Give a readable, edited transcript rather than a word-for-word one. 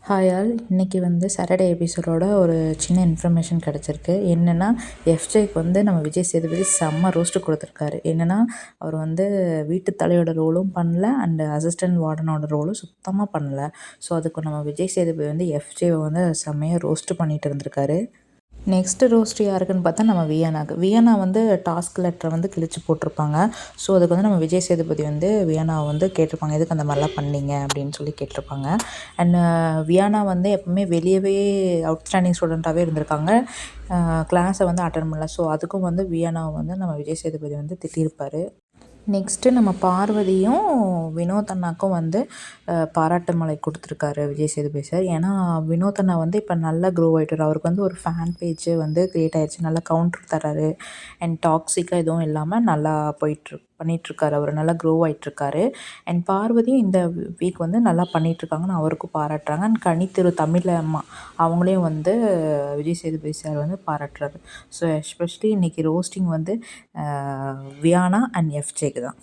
Hi all. இன்றைக்கி வந்து Saturday எபிசோடோட ஒரு சின்ன இன்ஃபர்மேஷன் கிடச்சிருக்கு. என்னென்னா எஃப்ஜேக்கு வந்து நம்ம விஜய் சேதுபதி செம்ம ரோஸ்ட்டு கொடுத்துருக்காரு. என்னென்னா அவர் வந்து வீட்டு தலையோட ரோலும் பண்ணல அண்டு அசிஸ்டன்ட் வார்டனோட ரோலும் சுத்தமாக பண்ணல. ஸோ அதுக்கு நம்ம விஜய் சேதுபதி வந்து எஃப்ஜேவை வந்து செம்மையாக ரோஸ்ட்டு பண்ணிகிட்டு இருந்திருக்காரு. நெக்ஸ்ட்டு ரோஸ்ட் யாருக்குன்னு பார்த்தா நம்ம வியனாக்கு. வியனா வந்து டாஸ்க் லெட்டரை வந்து கிழிச்சு போட்டிருப்பாங்க. ஸோ அதுக்கு வந்து நம்ம விஜய் சேதுபதி வந்து வியனாவை வந்து கேட்டிருப்பாங்க, எதுக்கு அந்த மாதிரிலாம் பண்ணீங்க அப்படின்னு சொல்லி கேட்டிருப்பாங்க. அண்ட் வியனா வந்து எப்பவுமே வெளியவே அவுட்ஸ்டாண்டிங் ஸ்டூடெண்ட்டாகவே இருந்திருக்காங்க. கிளாஸை வந்து அட்டன் பண்ணல. ஸோ அதுக்கும் வந்து வியனாவை வந்து நம்ம விஜய் சேதுபதி வந்து திட்டியிருப்பார். நெக்ஸ்ட்டு நம்ம பார்வதியும் வினோத் அண்ணாக்கும் வந்து பாராட்டு மழை கொடுத்துருக்காரு விஜய் சேதுபதி சார். ஏன்னா வினோத் அண்ணா வந்து இப்போ நல்லா க்ரோ ஆகிட்டார். அவருக்கு வந்து ஒரு ஃபேன் பேஜ் வந்து க்ரியேட் ஆகிடுச்சு. நல்லா கவுண்டர் தராரு அண்ட் டாக்ஸிக்காக எதுவும் இல்லாமல் நல்லா பண்ணிகிட்ருக்காரு. அவர் நல்லா க்ரோ ஆகிட்ருக்காரு. அண்ட் பார்வதியும் இந்த வீக் வந்து நல்லா பண்ணிகிட்ருக்காங்கன்னு அவருக்கும் பாராட்டுறாங்க. அண்ட் கனித்திரு தமிழ் அம்மா அவங்களையும் வந்து விஜய் சேதுபதி சார் வந்து பாராட்டுறாரு. ஸோ எஸ்பெஷலி இன்றைக்கி ரோஸ்டிங் வந்து வியானா அண்ட் எஃப்ஜேக்கு தான்.